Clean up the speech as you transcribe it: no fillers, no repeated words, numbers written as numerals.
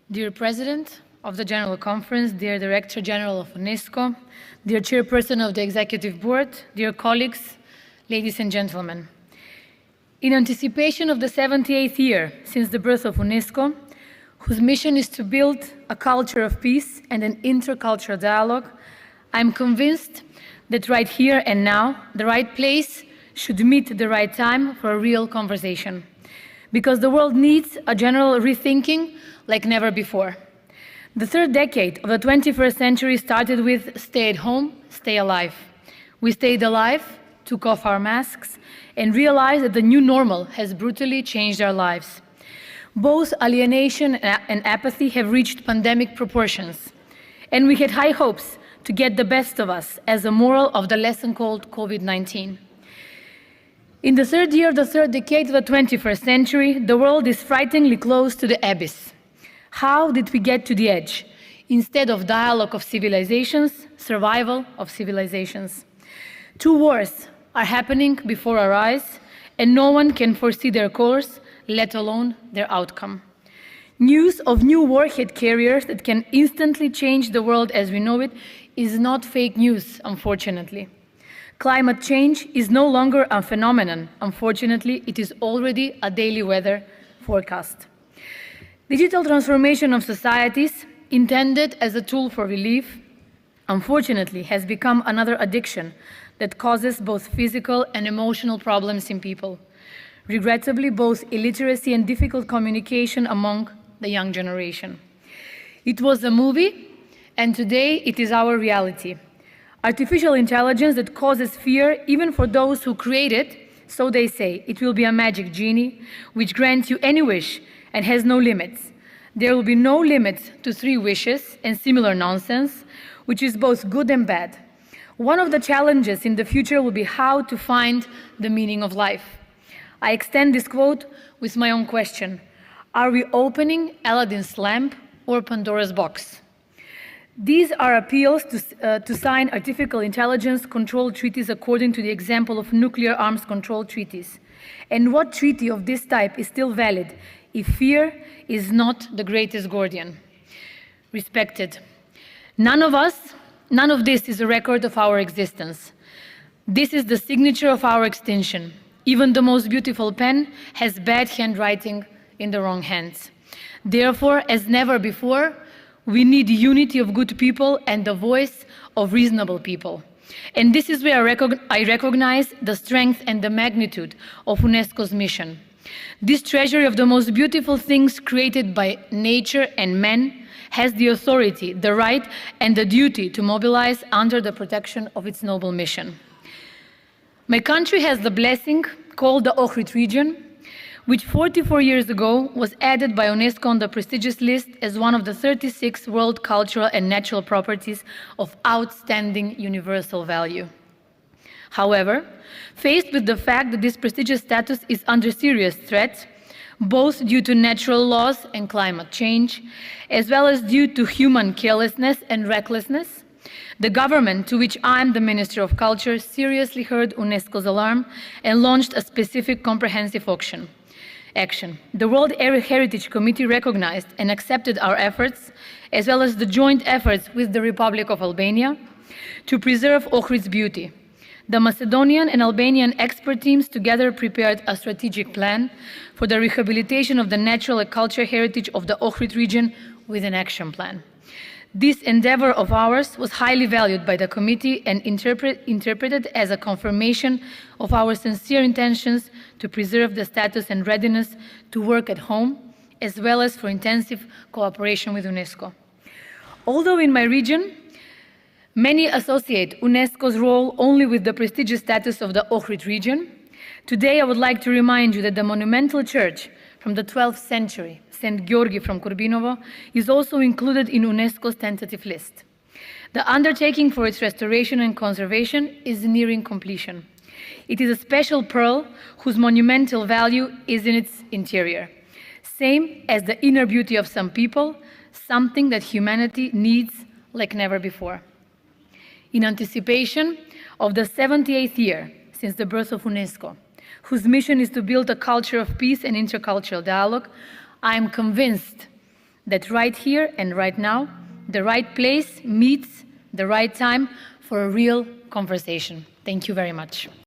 Dear President of the General Conference, dear Director General of UNESCO, dear Chairperson of the Executive Board, dear colleagues, ladies and gentlemen. In anticipation of the 78th year since the birth of UNESCO, whose mission is to build a culture of peace and an intercultural dialogue, I'm convinced that right here and now, the right place should meet the right time for a real conversation. Because the world needs a general rethinking like never before. The third decade of the 21st century started with stay at home, stay alive. We stayed alive, took off our masks, and realized that the new normal has brutally changed our lives. Both alienation and apathy have reached pandemic proportions, and we had high hopes to get the best of us as a moral of the lesson called COVID-19. In the third year of the third decade of the 21st century, the world is frighteningly close to the abyss. How did we get to the edge? Instead of dialogue of civilizations, survival of civilizations. Two wars are happening before our eyes, and no one can foresee their course, let alone their outcome. News of new warhead carriers that can instantly change the world as we know it is not fake news, unfortunately. Climate change is no longer a phenomenon. Unfortunately, it is already a daily weather forecast. Digital transformation of societies, intended as a tool for relief, unfortunately has become another addiction that causes both physical and emotional problems in people. Regrettably, both illiteracy and difficult communication among the young generation. It was a movie, and today it is our reality. Artificial intelligence that causes fear even for those who create it, so they say. It will be a magic genie which grants you any wish and has no limits. There will be no limits to 3 wishes and similar nonsense, which is both good and bad. One of the challenges in the future will be how to find the meaning of life. I extend this quote with my own question. Are we opening Aladdin's lamp or Pandora's box? These are appeals to sign artificial intelligence control treaties according to the example of nuclear arms control treaties. And what treaty of this type is still valid if fear is not the greatest guardian? Respected, none of this is a record of our existence. This is the signature of our extinction. Even the most beautiful pen has bad handwriting in the wrong hands. Therefore, as never before, we need unity of good people and the voice of reasonable people. And this is where I recognize the strength and the magnitude of UNESCO's mission. This treasury of the most beautiful things created by nature and man has the authority, the right, and the duty to mobilize under the protection of its noble mission. My country has the blessing called the Ohrid region, which 44 years ago was added by UNESCO on the prestigious list as one of the 36 world cultural and natural properties of outstanding universal value. However, faced with the fact that this prestigious status is under serious threat, both due to natural laws and climate change, as well as due to human carelessness and recklessness, the government, to which I am the Minister of Culture, seriously heard UNESCO's alarm and launched a specific comprehensive action. The World Heritage Committee recognized and accepted our efforts, as well as the joint efforts with the Republic of Albania, to preserve Ohrid's beauty. The Macedonian and Albanian expert teams together prepared a strategic plan for the rehabilitation of the natural and cultural heritage of the Ohrid region with an action plan. This endeavor of ours was highly valued by the committee and interpreted as a confirmation of our sincere intentions to preserve the status and readiness to work at home, as well as for intensive cooperation with UNESCO. Although in my region, many associate UNESCO's role only with the prestigious status of the Ohrid region, today I would like to remind you that the monumental church from the 12th century, St. Georgi from Kurbinovo, is also included in UNESCO's tentative list. The undertaking for its restoration and conservation is nearing completion. It is a special pearl whose monumental value is in its interior. Same as the inner beauty of some people, something that humanity needs like never before. In anticipation of the 78th year since the birth of UNESCO, whose mission is to build a culture of peace and intercultural dialogue, I am convinced that right here and right now, the right place meets the right time for a real conversation. Thank you very much.